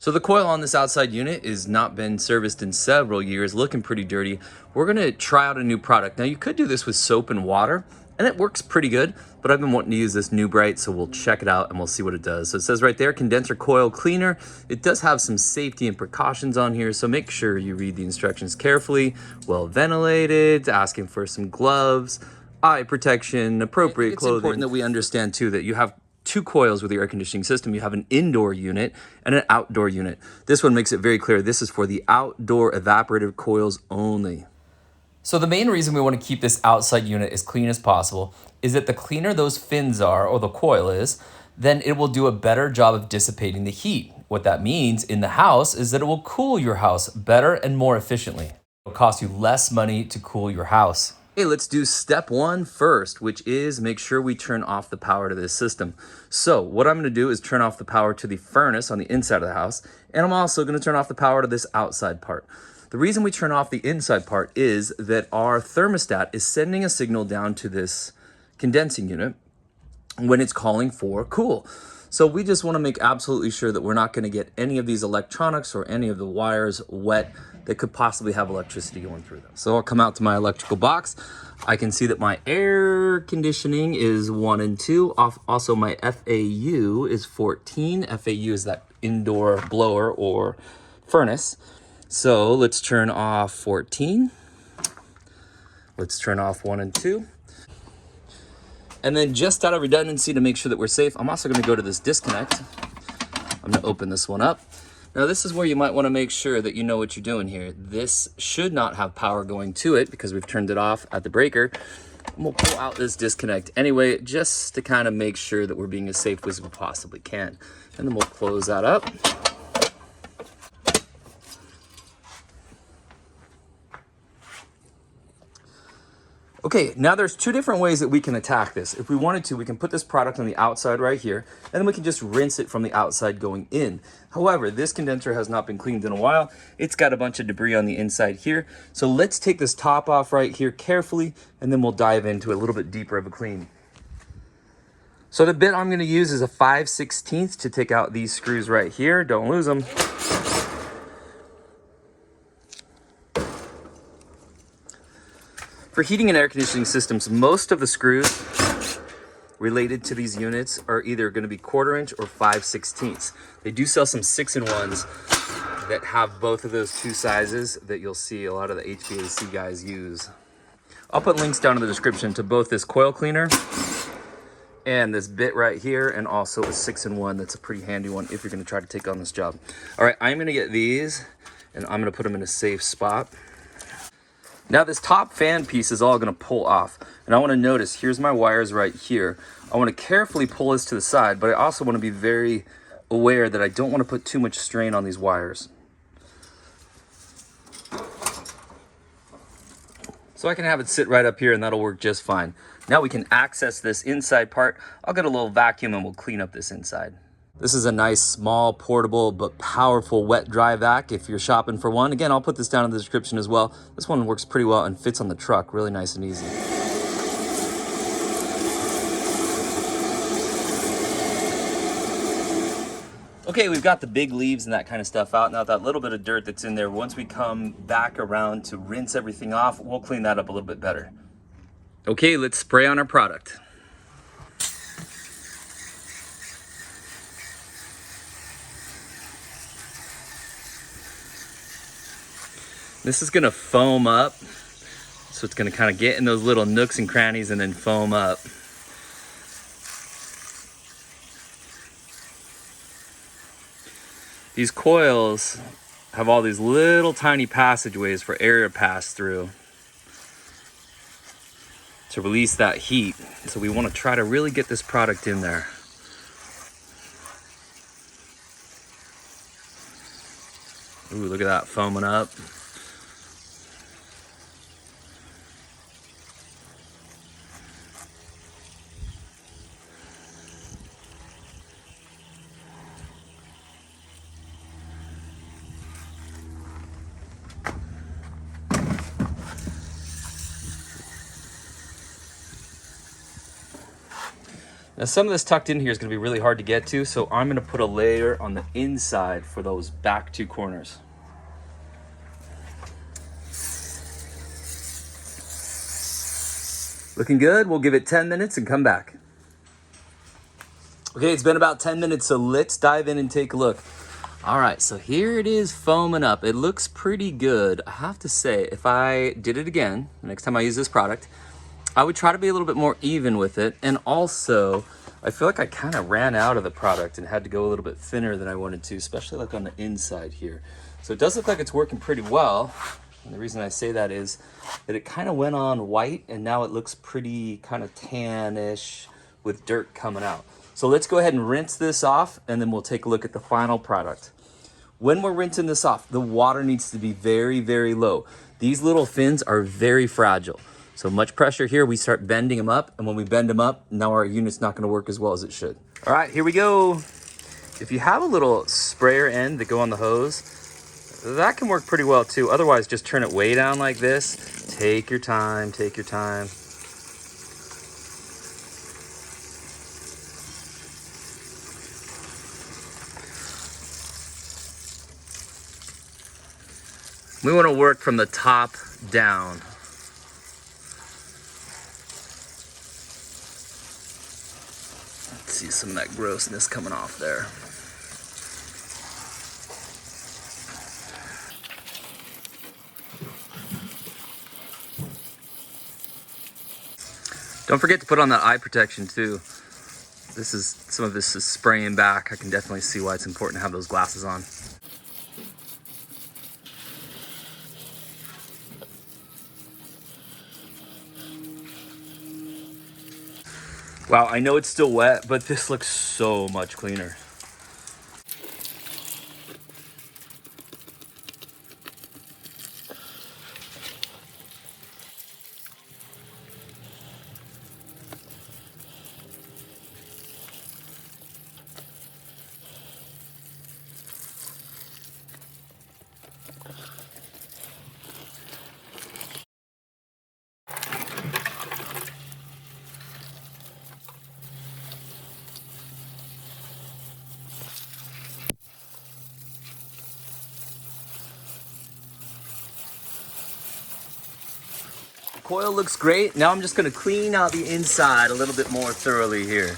So the coil on this outside unit is not been serviced in several years, looking pretty dirty. We're gonna try out a new product. Now you could do this with soap and water, and it works pretty good, but I've been wanting to use this New Bright, so we'll check it out and we'll see what it does. So it says right there, condenser coil cleaner. It does have some safety and precautions on here, so make sure you read the instructions carefully. Well ventilated, asking for some gloves, eye protection, appropriate clothing. It's important that we understand too that you have two coils with your air conditioning system. You have an indoor unit and an outdoor unit. This one makes it very clear this is for the outdoor evaporative coils only. So the main reason we want to keep this outside unit as clean as possible is that the cleaner those fins are, or the coil is, then it will do a better job of dissipating the heat. What that means in the house is that it will cool your house better and more efficiently. It will cost you less money to cool your house. Okay, let's do step one first, which is make sure we turn off the power to this system. So what I'm gonna do is turn off the power to the furnace on the inside of the house, and I'm also gonna turn off the power to this outside part. The reason we turn off the inside part is that our thermostat is sending a signal down to this condensing unit when it's calling for cool. So we just wanna make absolutely sure that we're not gonna get any of these electronics or any of the wires wet that could possibly have electricity going through them. So I'll come out to my electrical box. I can see that my air conditioning is 1 and 2. Also my FAU is 14. FAU is that indoor blower or furnace. So let's turn off 14. Let's turn off 1 and 2. And then just out of redundancy to make sure that we're safe, I'm also gonna go to this disconnect. I'm gonna open this one up. Now this is where you might want to make sure that you know what you're doing here. This should not have power going to it because we've turned it off at the breaker. And we'll pull out this disconnect anyway, just to kind of make sure that we're being as safe as we possibly can. And then we'll close that up. Okay, now there's two different ways that we can attack this. If we wanted to, we can put this product on the outside right here, and then we can just rinse it from the outside going in. However, this condenser has not been cleaned in a while. It's got a bunch of debris on the inside here. So let's take this top off right here carefully, and then we'll dive into a little bit deeper of a clean. So the bit I'm gonna use is a 5/16 to take out these screws right here. Don't lose them. For heating and air conditioning systems, most of the screws related to these units are either going to be 1/4 inch or 5/16. They do sell some 6-in-1s that have both of those two sizes that you'll see a lot of the HVAC guys use. I'll put links down in the description to both this coil cleaner and this bit right here, and also a 6-in-1 that's a pretty handy one if you're going to try to take on this job. All right, I'm going to get these and I'm going to put them in a safe spot. Now this top fan piece is all gonna pull off. And I wanna notice, here's my wires right here. I wanna carefully pull this to the side, but I also wanna be very aware that I don't wanna put too much strain on these wires. So I can have it sit right up here and that'll work just fine. Now we can access this inside part. I'll get a little vacuum and we'll clean up this inside. This is a nice, small, portable, but powerful wet dry vac if you're shopping for one. Again, I'll put this down in the description as well. This one works pretty well and fits on the truck, really nice and easy. Okay, we've got the big leaves and that kind of stuff out. Now that little bit of dirt that's in there, once we come back around to rinse everything off, we'll clean that up a little bit better. Okay, let's spray on our product. This is gonna foam up, so it's gonna kind of get in those little nooks and crannies and then foam up. These coils have all these little tiny passageways for air to pass through to release that heat. So we wanna try to really get this product in there. Ooh, look at that foaming up. Now some of this tucked in here is going to be really hard to get to, so I'm going to put a layer on the inside for those back two corners. Looking good. We'll give it 10 minutes and come back. Okay, it's been about 10 minutes, so let's dive in and take a look. All right, so here it is foaming up. It looks pretty good. I have to say, if I did it again, next time I use this product, I would try to be a little bit more even with it. And also, I feel like I kind of ran out of the product and had to go a little bit thinner than I wanted to, especially like on the inside here. So it does look like it's working pretty well. And the reason I say that is that it kind of went on white and now it looks pretty kind of tannish with dirt coming out. So let's go ahead and rinse this off and then we'll take a look at the final product. When we're rinsing this off, the water needs to be very, very low. These little fins are very fragile. So much pressure here, we start bending them up, and when we bend them up, now our unit's not gonna work as well as it should. All right, here we go. If you have a little sprayer end that go on the hose, that can work pretty well too. Otherwise, just turn it way down like this. Take your time, take your time. We want to work from the top down. Let's see some of that grossness coming off there. Don't forget to put on that eye protection too. Some of this is spraying back. I can definitely see why it's important to have those glasses on. Wow, I know it's still wet, but this looks so much cleaner. Coil looks great. Now I'm just gonna clean out the inside a little bit more thoroughly here.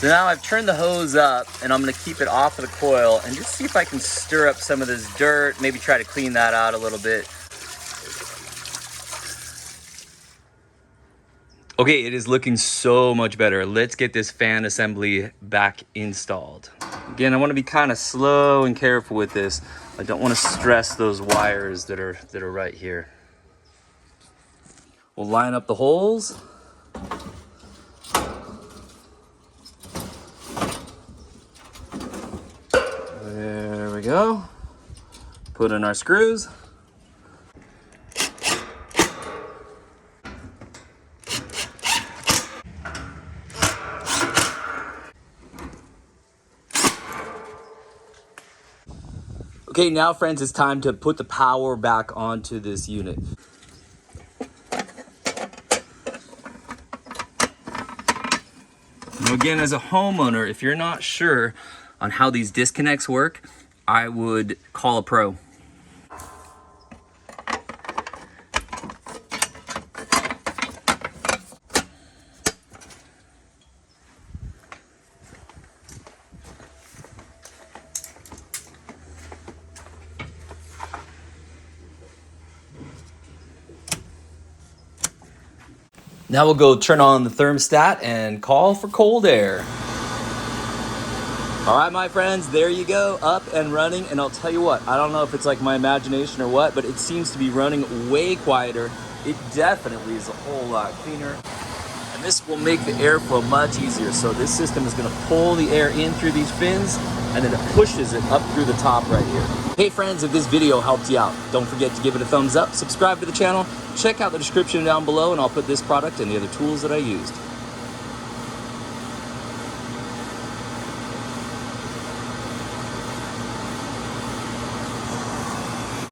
So now I've turned the hose up and I'm gonna keep it off of the coil and just see if I can stir up some of this dirt, maybe try to clean that out a little bit. Okay, it is looking so much better. Let's get this fan assembly back installed. Again, I want to be kind of slow and careful with this. I don't want to stress those wires that are right here. We'll line up the holes. There we go. Put in our screws. Okay, now friends, it's time to put the power back onto this unit. Now again, as a homeowner, if you're not sure on how these disconnects work, I would call a pro. Now we'll go turn on the thermostat and call for cold air. All right, my friends, there you go, up and running. And I'll tell you what, I don't know if it's like my imagination or what, but it seems to be running way quieter. It definitely is a whole lot cleaner. And this will make the airflow much easier. So this system is gonna pull the air in through these fins and then it pushes it up through the top right here. Hey friends, if this video helped you out, don't forget to give it a thumbs up, subscribe to the channel, check out the description down below, and I'll put this product and the other tools that I used.